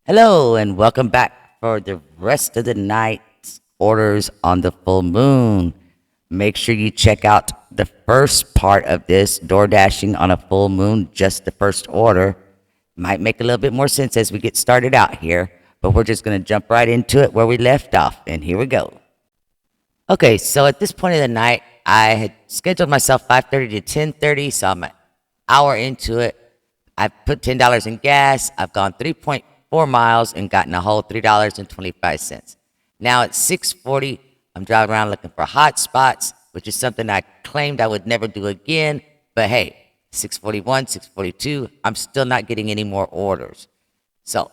Hello and welcome back for the rest of the night's orders on the full moon. Make sure you check out the first part of this, Doordashing on a full moon, just the first order. Might make a little bit more sense as we get started out here, but we're just going to jump right into it where we left off, and here we go. Okay, so at this point of the night, I had scheduled myself 5:30 to 10:30, so I'm an hour into it. I've put $10 in gas. I've gone 3.4 miles and gotten a whole $3.25. Now it's 6:40. I'm driving around looking for hot spots, which is something I claimed I would never do again. But hey, 6:41, 6:42, I'm still not getting any more orders. So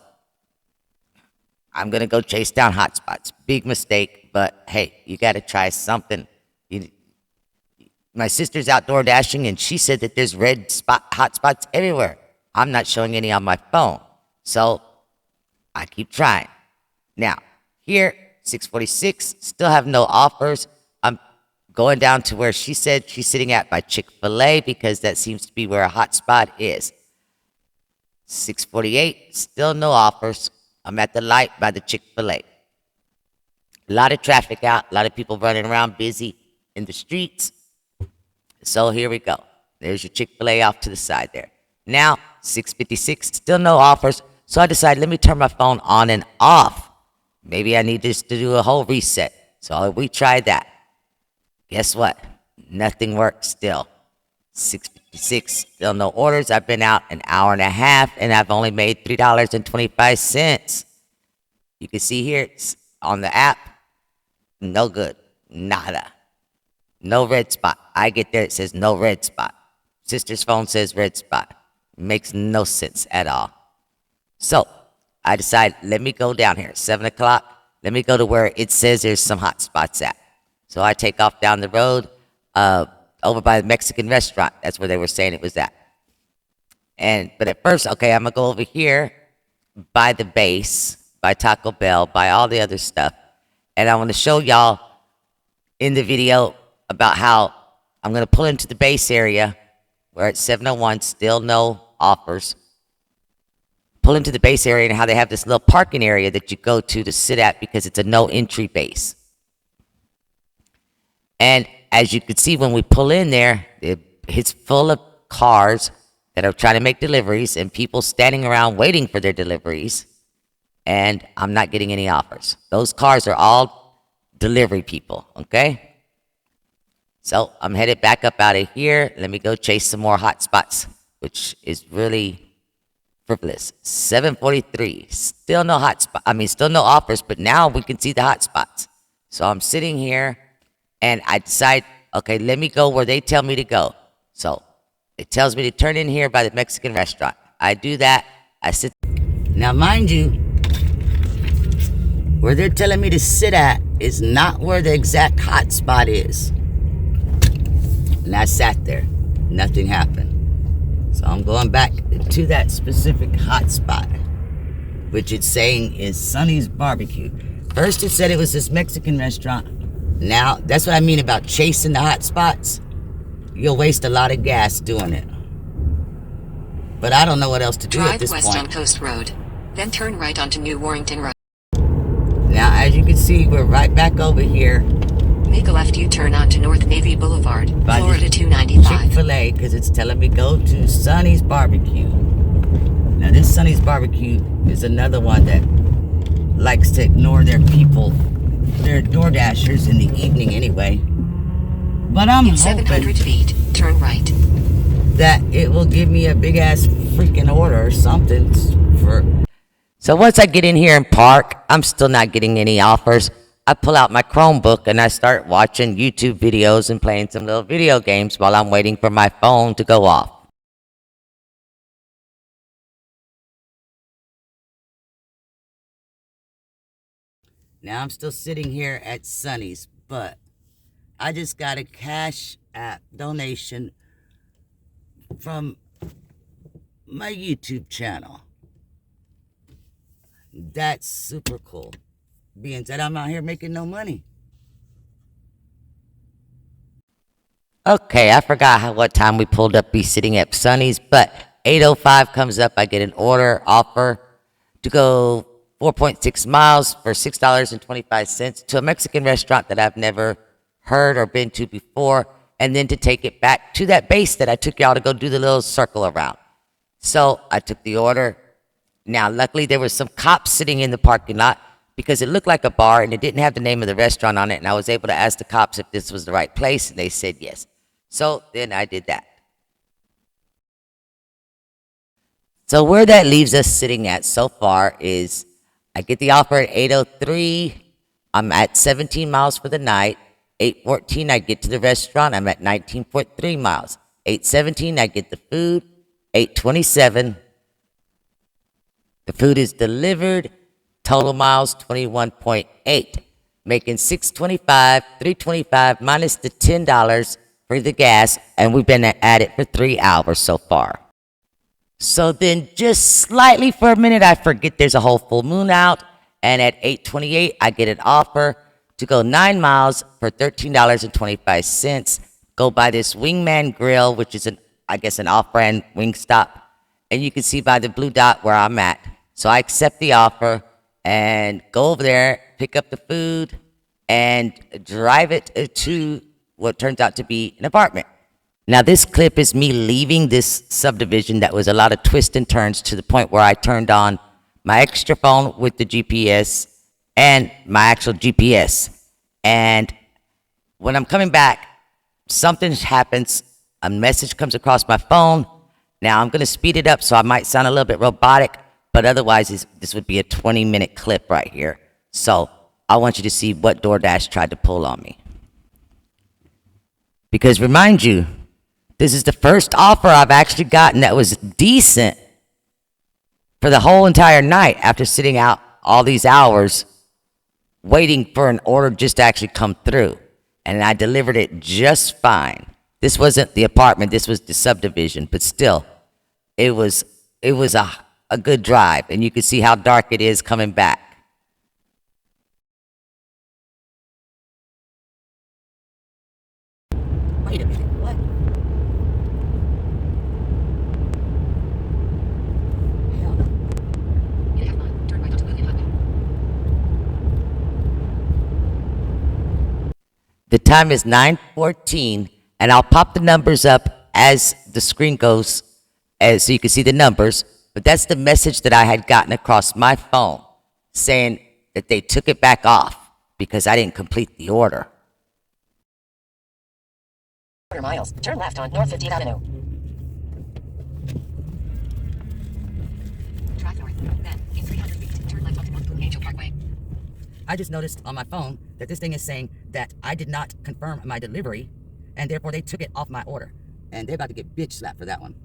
I'm going to go chase down hot spots. Big mistake, but hey, you got to try something. My sister's outdoor dashing, and she said that there's hot spots everywhere. I'm not showing any on my phone. So I keep trying. Now, here, 6:46, still have no offers. I'm going down to where she said she's sitting at by Chick-fil-A because that seems to be where a hot spot is. 6:48, still no offers. I'm at the light by the Chick-fil-A. A lot of traffic out, a lot of people running around busy in the streets. So here we go. There's your Chick-fil-A off to the side there. Now, 6:56, still no offers. So I decided, let me turn my phone on and off. Maybe I need just to do a whole reset. So we tried that. Guess what? Nothing worked still. 6:56, still no orders. I've been out an hour and a half, and I've only made $3.25. You can see here, it's on the app. No good. Nada. No red spot. I get there, it says no red spot. Sister's phone says red spot. Makes no sense at all. So I decided, let me go down here. 7 o'clock. Let me go to where it says there's some hot spots at. So I take off down the road over by the Mexican restaurant. That's where they were saying it was at. But at first, okay, I'm going to go over here by the base, by Taco Bell, by all the other stuff. And I want to show y'all in the video about how I'm going to pull into the base area where it's 7:01, still no offers. Pull into the base area and how they have this little parking area that you go to sit at because it's a no entry base. And as you can see, when we pull in there, it's full of cars that are trying to make deliveries and people standing around waiting for their deliveries. And I'm not getting any offers. Those cars are all delivery people, okay? So I'm headed back up out of here. Let me go chase some more hot spots, which is really frivolous. 7:43, still no hot spot. Still no offers, but now we can see the hot spots. So I'm sitting here, and I decide, okay, let me go where they tell me to go. So it tells me to turn in here by the Mexican restaurant. I do that. I sit. Now, mind you, where they're telling me to sit at is not where the exact hot spot is. And I sat there. Nothing happened. So I'm going back to that specific hot spot, which it's saying is Sonny's Barbecue. First it said it was this Mexican restaurant. Now, that's what I mean about chasing the hot spots. You'll waste a lot of gas doing it. But I don't know what else to do at this point. Drive west on Post Road, then turn right onto New Warrington Road. Now, as you can see, we're right back over here. Make a left U-turn onto North Navy Boulevard, Florida 295. Chick-fil-A, because it's telling me go to Sonny's Barbecue. Now, this Sonny's Barbecue is another one that likes to ignore their people, their DoorDashers in the evening anyway. But I'm In 700 feet, turn right. that it will give me a big-ass freaking order or something for... So once I get in here and park, I'm still not getting any offers. I pull out my Chromebook and I start watching YouTube videos and playing some little video games while I'm waiting for my phone to go off. Now I'm still sitting here at Sonny's, but I just got a CashApp donation from my YouTube channel. That's super cool. Being said, I'm out here making no money. Okay, I forgot what time we pulled up be sitting at Sonny's, but 8:05 comes up. I get an order offer to go 4.6 miles for $6.25 to a Mexican restaurant that I've never heard or been to before, and then to take it back to that base that I took y'all to go do the little circle around. So I took the order. Now, luckily, there were some cops sitting in the parking lot because it looked like a bar and it didn't have the name of the restaurant on it. And I was able to ask the cops if this was the right place, and they said yes. So then I did that. So where that leaves us sitting at so far is I get the offer at 8:03. I'm at 17 miles for the night. 8:14, I get to the restaurant. I'm at 19.3 miles. 8:17, I get the food. 8:27, the food is delivered. Total miles 21.8, making 625, 325 minus the $10 for the gas, and we've been at it for 3 hours so far. So then just slightly for a minute, I forget there's a whole full moon out, and at 8:28, I get an offer to go 9 miles for $13.25. Go by this Wingman Grill, which is I guess an off-brand wing stop, and you can see by the blue dot where I'm at. So I accept the offer and go over there, pick up the food, and drive it to what turns out to be an apartment. Now, this clip is me leaving this subdivision that was a lot of twists and turns to the point where I turned on my extra phone with the GPS and my actual GPS. And when I'm coming back, something happens. A message comes across my phone. Now, I'm going to speed it up so I might sound a little bit robotic, but otherwise, this would be a 20-minute clip right here. So I want you to see what DoorDash tried to pull on me. Because remind you, this is the first offer I've actually gotten that was decent for the whole entire night after sitting out all these hours waiting for an order just to actually come through. And I delivered it just fine. This wasn't the apartment, this was the subdivision, but still, it was a good drive, and you can see how dark it is coming back. Wait a minute, what? The time is 9:14, and I'll pop the numbers up as the screen goes, so you can see the numbers. But that's the message that I had gotten across my phone, saying that they took it back off because I didn't complete the order. Miles. Turn left on North 15th Avenue. Drive north. Then, in 300 feet, turn left onto North Blue Angel Parkway. I just noticed on my phone that this thing is saying that I did not confirm my delivery, and therefore they took it off my order. And they're about to get bitch slapped for that one.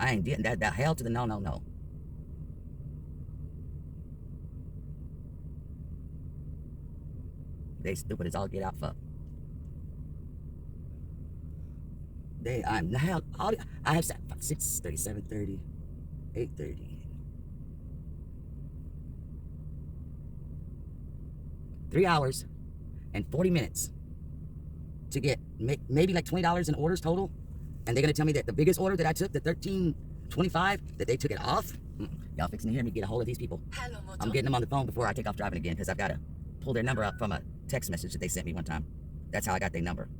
I ain't getting that hell to the no, no, no. They stupid as all get out fuck. I'm hell. I have 6:30, 7:30, 8:30. 3 hours and 40 minutes to get maybe like $20 in orders total. And they're going to tell me that the biggest order that I took, the $13.25, that they took it off. Y'all fixing to hear me get a hold of these people. I'm getting them on the phone before I take off driving again because I've got to pull their number up from a text message that they sent me one time. That's how I got their number.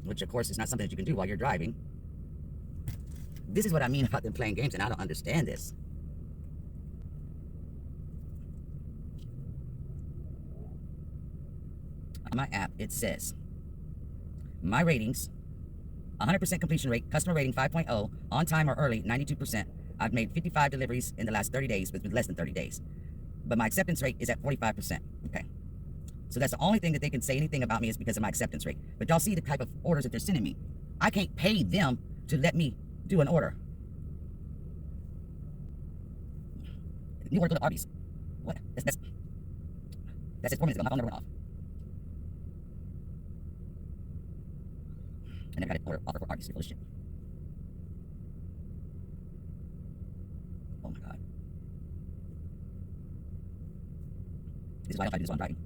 Which, of course, is not something that you can do while you're driving. This is what I mean about them playing games, and I don't understand this. On my app, it says, my ratings, 100% completion rate, customer rating 5.0, on time or early, 92%. I've made 55 deliveries in the last 30 days, with less than 30 days. But my acceptance rate is at 45%. Okay. So that's the only thing that they can say anything about me is because of my acceptance rate. But y'all see the type of orders that they're sending me. I can't pay them to let me do an order. New order to the Arby's. What? That's it 4 minutes ago. My phone never went off. I never got an order offer for Arby's. Full of shit. Oh my god. This is why I don't try to do this while I'm driving.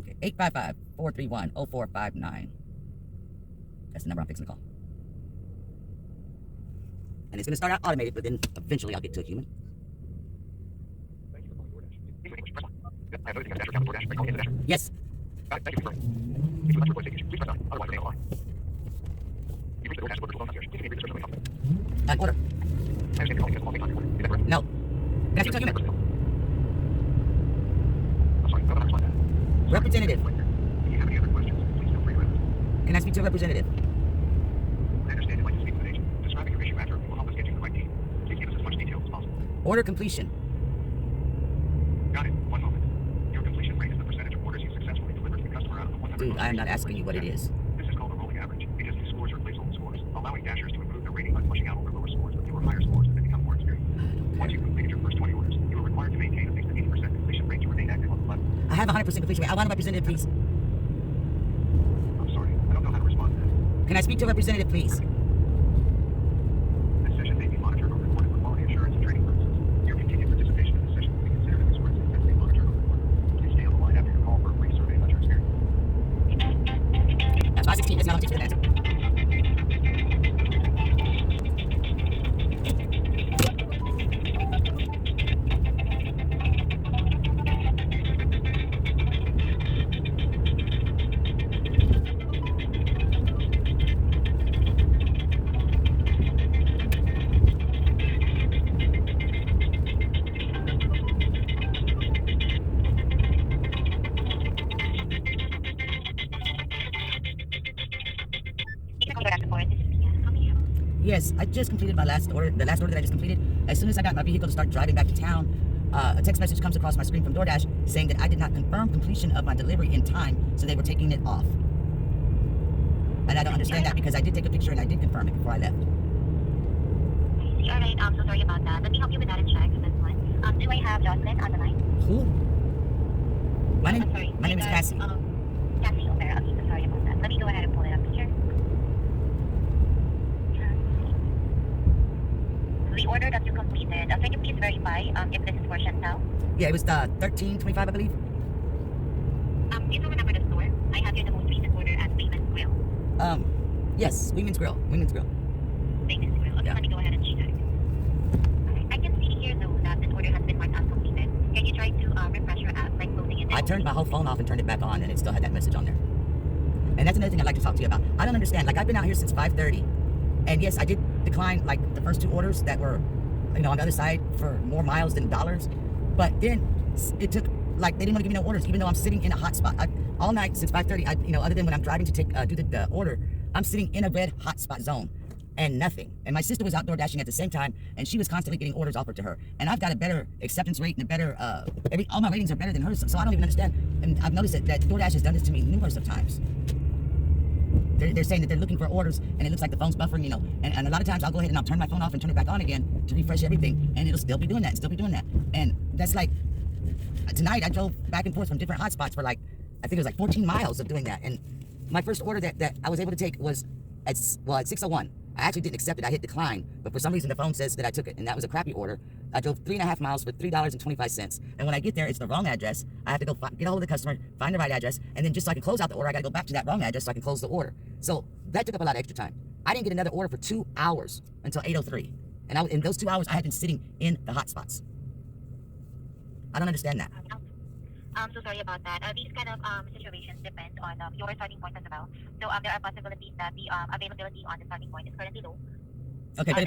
Okay, 855-431-0459. That's the number I'm fixing to call. And it's going to start out automated, but then eventually I'll get to a human. Thank you for calling DoorDash. Please wait, press 1. I have noticed you have a Dasher account with DoorDash by calling in the Dasher. Yes. Got it. Thank you for confirming. If you would like to report a safety issue, please press 9. Otherwise, remain on the line. You've reached the DoorDash virtual phone concierge. Please read the description of the company. Order. I understand you're calling because it's a long order. Is that correct? No. Can I speak to a human? I'm sorry, I don't understand that. Representative. If you have any other questions, please feel free to ask. Can I speak to a representative? I understand you'd like to speak with an agent. Describing your issue accurately will help us get you to the right team. Please give us as much detail as possible. Order completion. Got it. One moment. Your completion rate is the percentage of orders you successfully delivered to the customer out of the 100. Dude, I am not asking you what it is. This is called a rolling average because these scores replace old scores, allowing Dashers to improve their rating by flushing out older lower scores with newer higher scores as they become more experienced. Once you've completed your first 20 orders, you are required to maintain at least an 80% completion rate to remain active on the platform. I have 100% completion rate. I want a representative, please. I'm sorry, I don't know how to respond to that. Can I speak to a representative, please? This session may be monitored or recorded for quality assurance and training purposes. Your continued participation in this session will be considered an experience that may be monitored or recorded. Please stay on the line after your call for a brief survey about your experience. That's 516. That's not 6 minutes. Yes, I just completed my last order, the last order that I just completed. As soon as I got my vehicle to start driving back to town, a text message comes across my screen from DoorDash saying that I did not confirm completion of my delivery in time, so they were taking it off. And I don't understand that because I did take a picture and I did confirm it before I left. Alright, I'm so sorry about that. Let me help you with that and check this one. Do I have Jocelyn on the line? Who? My I'm sorry. name is Cassie. Cassie O'Mara. I'm so sorry about that. Let me go ahead and pull it up here. The order that you completed, can you please verify if this is for Chantal? Yeah, it was the 1325, I believe. Do you still remember the store? I have here the most recent order at Wayman's Grill. Yes, Women's Grill. Women's Grill. Wayman's Grill. Okay, Yeah. let me go ahead and check. Alright, I can see here though that this order has been marked as completed. Can you try to refresh your app by closing it? I turned my whole phone off and turned it back on, and it still had that message on there. And that's another thing I'd like to talk to you about. I don't understand. Like, I've been out here since 5:30, and yes, I did decline like the first 2 orders that were, on the other side for more miles than dollars. But then it took like they didn't want to give me no orders, even though I'm sitting in a hot spot. All night since 5:30, other than when I'm driving to take do the order, I'm sitting in a red hotspot zone. And nothing. And my sister was out DoorDashing at the same time, and she was constantly getting orders offered to her. And I've got a better acceptance rate and a better, all my ratings are better than hers, so I don't even understand. And I've noticed that DoorDash has done this to me numerous of times. They're saying that they're looking for orders, and it looks like the phone's buffering, and a lot of times I'll go ahead and I'll turn my phone off and turn it back on again to refresh everything, and it'll still be doing that, And that's like, tonight I drove back and forth from different hotspots for like, I think it was like 14 miles of doing that. And my first order that I was able to take was at 6:01. I actually didn't accept it. I hit decline, but for some reason the phone says that I took it, and that was a crappy order. I drove 3.5 miles for $3.25, and when I get there, it's the wrong address. I have to go get a hold of the customer, find the right address, and then just so I can close out the order, I got to go back to that wrong address so I can close the order. So that took up a lot of extra time. I didn't get another order for 2 hours until 8:03, and in those 2 hours, I had been sitting in the hot spots. I don't understand that. I'm so sorry about that. These kind of situations depend on your starting point as well. So there are possibilities that the availability on the starting point is currently low. Okay, but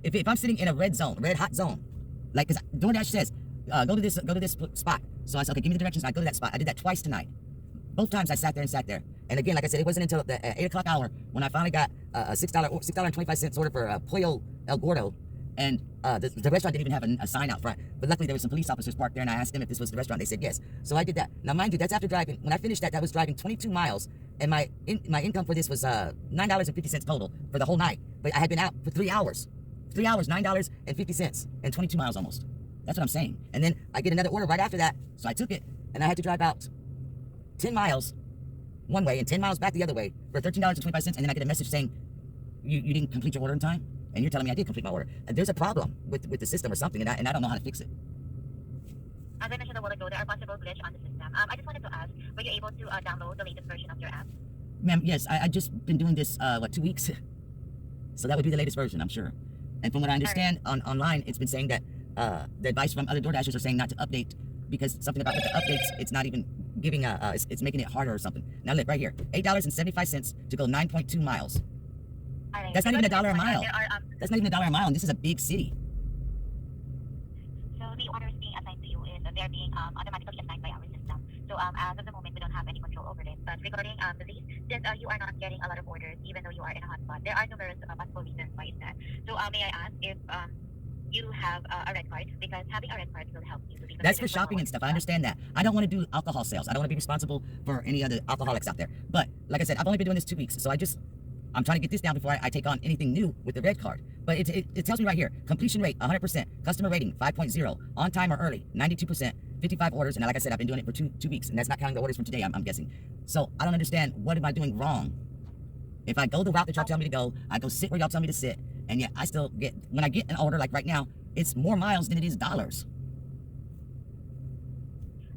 if I'm sitting in a red hot zone, like, because DoorDash says, go to this spot. So I said, okay, give me the directions. I go to that spot. I did that twice tonight. Both times I sat there. And again, like I said, it wasn't until the 8 o'clock hour when I finally got a $6.25 order for Pollo El Gordo. And the restaurant didn't even have a sign out front. But luckily, there were some police officers parked there, and I asked them if this was the restaurant. They said yes. So I did that. Now, mind you, that's after driving. When I finished that was driving 22 miles. And my income for this was $9.50 total for the whole night. But I had been out for 3 hours. 3 hours, $9.50, and 22 miles almost. That's what I'm saying. And then I get another order right after that. So I took it, and I had to drive out 10 miles one way and 10 miles back the other way for $13.25. And then I get a message saying, you didn't complete your order in time? And you're telling me I did complete my order. And there's a problem with the system or something, and I don't know how to fix it. As I mentioned a while ago, there are possible glitch on the system. I just wanted to ask, were you able to download the latest version of your app? Ma'am, yes, I just been doing this, 2 weeks? So that would be the latest version, I'm sure. And from what I understand online, it's been saying that the advice from other DoorDashers are saying not to update because something about with the updates, it's not even giving it's making it harder or something. Now look right here, $8.75 to go 9.2 miles. Alright, That's not even because $1 a this one, mile. There are, That's not even $1 a mile, and this is a big city. so the orders being assigned to you is they're being automatically assigned by our system. So as of the moment, we don't have any control over this. But regarding these, since you are not getting a lot of orders, even though you are in a hotspot, there are numerous possible reasons why it's that. So may I ask if you have a red card? Because having a red card will help you to be That's for considered shopping more and stuff. I understand that. I don't want to do alcohol sales. I don't want to be responsible for any other alcoholics out there. But like I said, I've only been doing this 2 weeks, so I'm trying to get this down before I take on anything new with the red card. But it tells me right here, completion rate 100%, customer rating 5.0, on time or early 92%, 55 orders, and like I said, I've been doing it for two weeks, and that's not counting the orders from today, I'm guessing. So I don't understand, what am I doing wrong? If I go the route that y'all tell me to go, I go sit where y'all tell me to sit, and yet I still get, when I get an order like right now, it's more miles than it is dollars.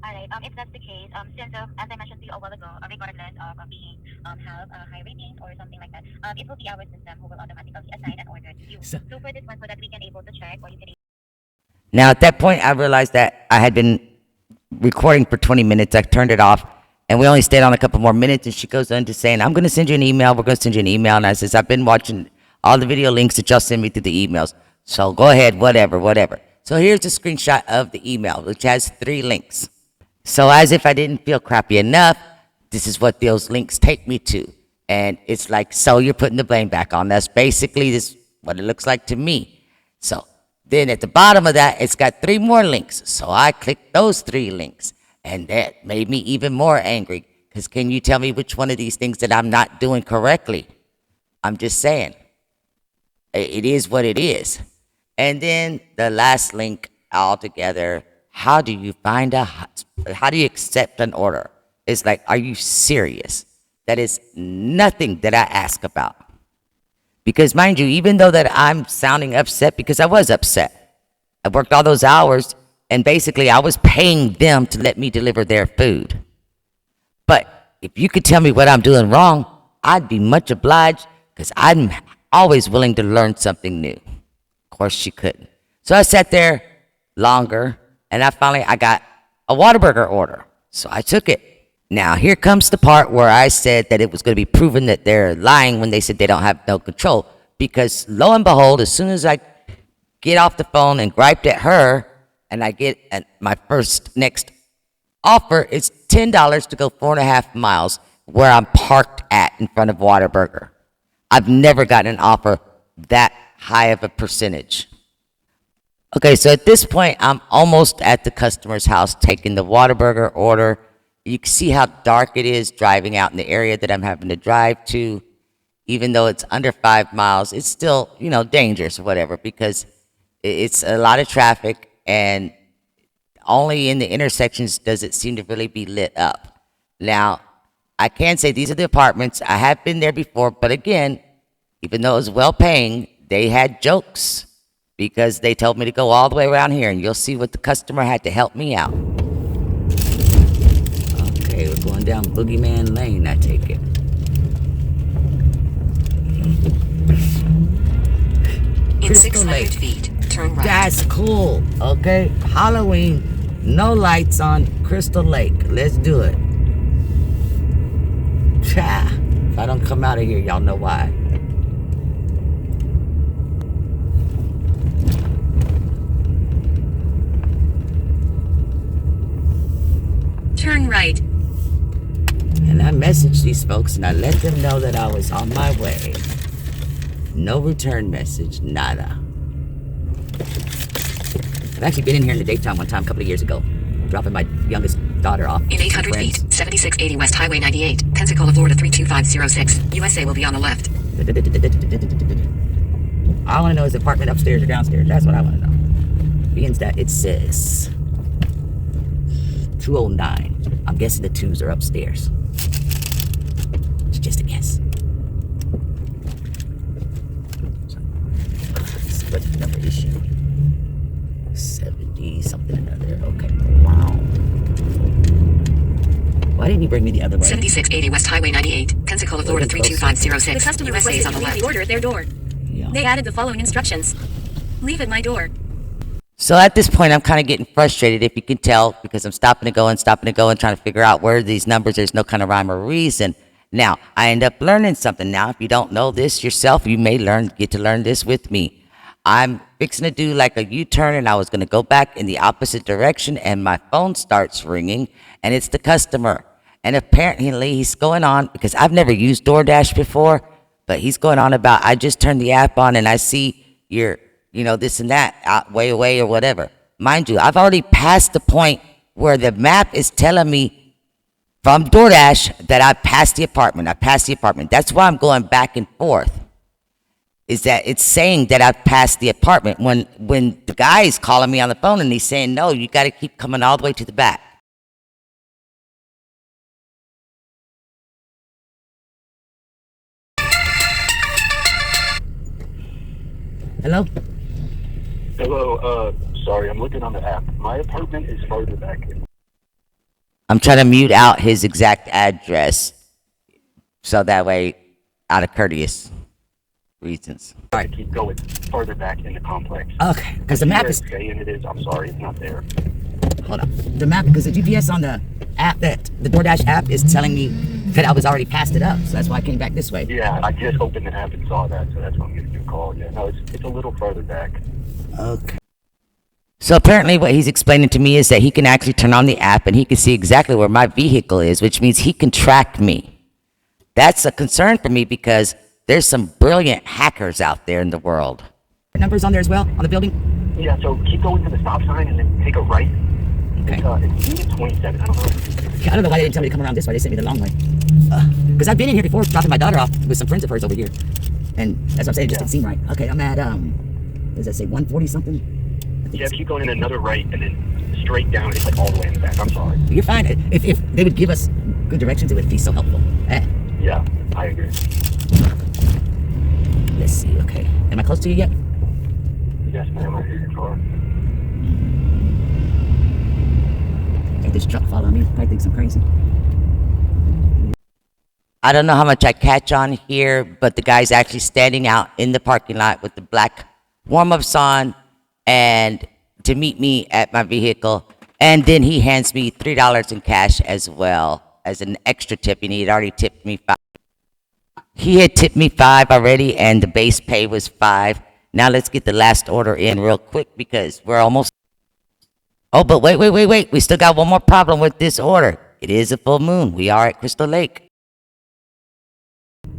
Alright, if that's the case, since as I mentioned to you a while ago, regardless of being have a high rating or something like that, it will be our system who will automatically assign an order to you. So For this one, so that we can able to check or you can. Now, at that point, I realized that I had been recording for 20 minutes. I turned it off, and we only stayed on a couple more minutes, and she goes on to saying, I'm going to send you an email. We're going to send you an email. And I says, I've been watching all the video links that y'all send me through the emails. So go ahead, whatever. So here's a screenshot of the email, which has 3 links. So as if I didn't feel crappy enough, this is what those links take me to. And it's like, so you're putting the blame back on. That's basically what it looks like to me. So then at the bottom of that, it's got 3 more links. So I clicked those 3 links. And that made me even more angry. Because can you tell me which one of these things that I'm not doing correctly? I'm just saying. It is what it is. And then the last link altogether, how do you accept an order? It's like, are you serious? That is nothing that I ask about. Because mind you, even though that I'm sounding upset, because I was upset. I worked all those hours, and basically I was paying them to let me deliver their food. But if you could tell me what I'm doing wrong, I'd be much obliged, because I'm always willing to learn something new. Of course, she couldn't. So I sat there longer, and I got a Whataburger order. So I took it. Now, here comes the part where I said that it was going to be proven that they're lying when they said they don't have no control. Because lo and behold, as soon as I get off the phone and griped at her, and I get my next offer, it's $10 to go 4.5 miles where I'm parked at in front of Whataburger. I've never gotten an offer that high of a percentage. Okay, so at this point, I'm almost at the customer's house taking the Whataburger order. You can see how dark it is driving out in the area that I'm having to drive to. Even though it's under 5 miles, it's still, dangerous or whatever, because it's a lot of traffic, and only in the intersections does it seem to really be lit up. Now, I can say these are the apartments. I have been there before, but again, even though it was well-paying, they had jokes because they told me to go all the way around here, and you'll see what the customer had to help me out. Okay, we're going down Boogeyman Lane, I take it. In 600 feet, turn right. That's cool, okay? Halloween, no lights on Crystal Lake. Let's do it. Cha. If I don't come out of here, y'all know why. Turn right. And I messaged these folks and I let them know that I was on my way. No return message, nada. I've actually been in here in the daytime one time a couple of years ago, dropping my youngest daughter off. In 800 feet, 7680 West Highway 98, Pensacola, Florida 32506. USA will be on the left. All I want to know is the apartment upstairs or downstairs. That's what I want to know. Being that it says 209. I'm guessing the 2s are upstairs. It's just a guess. Let's see what the number issue. 70 something another. Okay. bring me the other way. 7680 West Highway 98, Pensacola, Florida Close. 32506. The customer USA is requested on to the leave the left. order at their door. Yeah. They added the following instructions. Leave at my door. So at this point, I'm kind of getting frustrated, if you can tell, because I'm stopping to go and trying to figure out where these numbers, there's no kind of rhyme or reason. Now, I end up learning something. Now, if you don't know this yourself, you may get to learn this with me. I'm fixing to do like a U-turn, and I was going to go back in the opposite direction, and my phone starts ringing, and it's the customer. And apparently, he's going on, because I've never used DoorDash before, but he's going on about, I just turned the app on, and I see your, this and that, way away or whatever. Mind you, I've already passed the point where the map is telling me from DoorDash that I passed the apartment. That's why I'm going back and forth. Is that it's saying that I've passed the apartment when the guy is calling me on the phone and he's saying, no, you got to keep coming all the way to the back. Hello? Hello, sorry, I'm looking on the app. My apartment is farther back. I'm trying to mute out his exact address so that way, out of courteous reasons. I keep going farther back in the complex. Okay, because the map is... saying it is, I'm sorry, it's not there. Hold on. The map, because the GPS on the app, the DoorDash app is telling me that I was already passed it up. So that's why I came back this way. Yeah, I just opened the app and saw that, so that's why I'm giving you a call. Yeah, no, it's a little further back. Okay. So apparently what he's explaining to me is that he can actually turn on the app and he can see exactly where my vehicle is, which means he can track me. That's a concern for me because there's some brilliant hackers out there in the world. Numbers on there as well, on the building? Yeah, so keep going to the stop sign and then take a right. Okay. It's unit 27, I don't know. I don't know why they didn't tell me to come around this way. They sent me the long way. Because I've been in here before, dropping my daughter off with some friends of hers over here. And that's what I'm saying, it just didn't seem right. Okay, I'm at, does that say 140 something? Yeah, keep going in another right and then straight down. It's like all the way in the back. I'm sorry. You're fine. If they would give us good directions, it would be so helpful. Yeah, I agree. Let's see, okay. Am I close to you yet? Yes, ma'am, I hear your car. Ain't this truck following me? Probably thinks I'm crazy. I don't know how much I catch on here, but the guy's actually standing out in the parking lot with the black warm-ups on and to meet me at my vehicle. And then he hands me $3 in cash as well as an extra tip. And he had already tipped me $5. He had tipped me $5 already, and the base pay was $5. Now let's get the last order in real quick because we're almost... Oh, but wait. We still got one more problem with this order. It is a full moon. We are at Crystal Lake.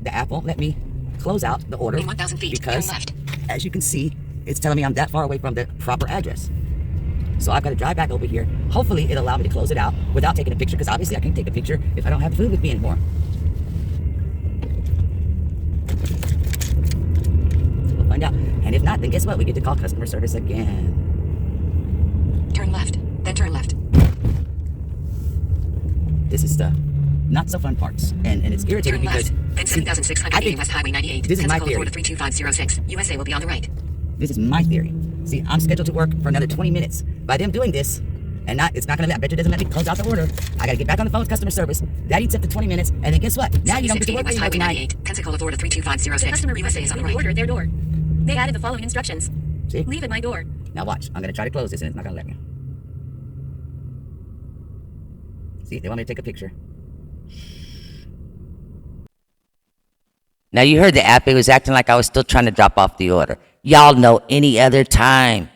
The app won't let me close out the order In 1,000 feet, because, turn left. as you can see, it's telling me I'm that far away from the proper address. So I've got to drive back over here. Hopefully it'll allow me to close it out without taking a picture, because obviously I can't take a picture if I don't have the food with me anymore. We'll find out. And if not, then guess what? We get to call customer service again. Turn left, then turn left. This is the not so fun parts. And it's irritating Turn because left, then see, 7680 I think West Highway 98, this is my Pensacola, theory. Florida 32506. USA will be on the right. This is my theory. See, I'm scheduled to work for another 20 minutes. By them doing this, and it's not gonna let, I bet you it doesn't let me close out the order. I gotta get back on the phone with customer service. That eats up to 20 minutes, and then guess what? Now you don't get to 7680 work West every Highway night. 98, Pensacola, Florida The 32506. customer USA requested is to on the leave the order right. at their door. They added the following instructions. See? Leave at my door. Now watch. I'm gonna try to close this, and it's not gonna let me. See, they want me to take a picture. Now you heard the app. It was acting like I was still trying to drop off the order. Y'all know any other time,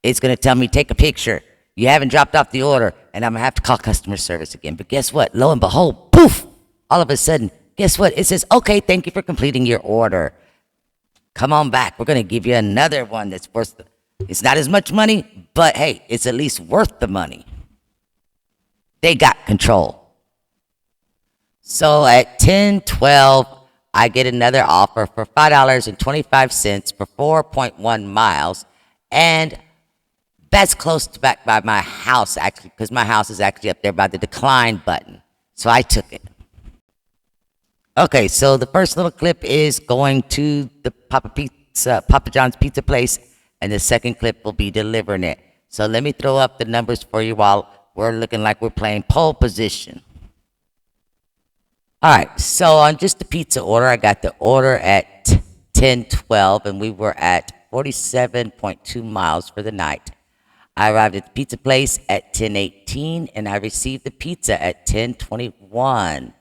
it's going to tell me take a picture. You haven't dropped off the order, and I'm going to have to call customer service again. But guess what? Lo and behold, poof, all of a sudden, guess what? It says, okay, thank you for completing your order. Come on back. We're going to give you another one that's worth, it's not as much money, but hey, it's at least worth the money. They got control. So at 10:12, I get another offer for $5.25 for 4.1 miles. And that's close to back by my house, actually, because my house is actually up there by the decline button. So I took it. Okay, so the first little clip is going to the Papa John's pizza place, and the second clip will be delivering it. So let me throw up the numbers for you while we're looking like we're playing pole position. All right, so on just the pizza order, I got the order at 10:12, and we were at 47.2 miles for the night. I arrived at the pizza place at 10:18, and I received the pizza at 10:21.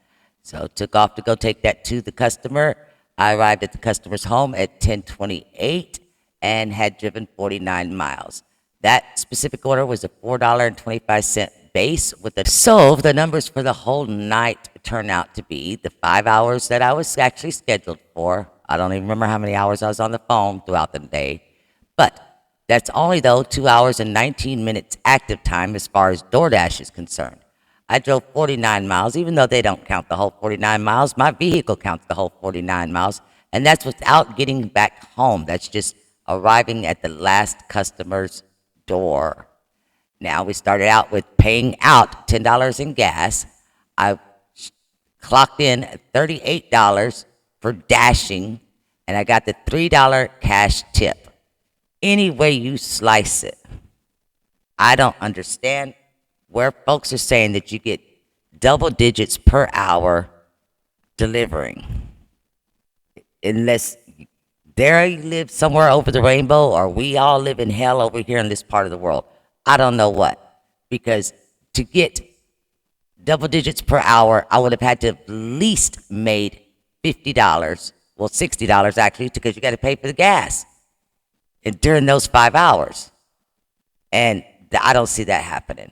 So took off to go take that to the customer. I arrived at the customer's home at 10:28 and had driven 49 miles. That specific order was a $4.25 base with the numbers for the whole night turned out to be the 5 hours that I was actually scheduled for. I don't even remember how many hours I was on the phone throughout the day, but that's only though 2 hours and 19 minutes active time as far as DoorDash is concerned. I drove 49 miles, even though they don't count the whole 49 miles. My vehicle counts the whole 49 miles, and that's without getting back home. That's just arriving at the last customer's door. Now, we started out with paying out $10 in gas. I clocked in at $38 for dashing, and I got the $3 cash tip. Any way you slice it, I don't understand where folks are saying that you get double digits per hour delivering. Unless they live somewhere over the rainbow or we all live in hell over here in this part of the world. I don't know what. Because to get double digits per hour, I would have had to at least made $50. Well, $60 actually, because you got to pay for the gas. And during those 5 hours. And I don't see that happening.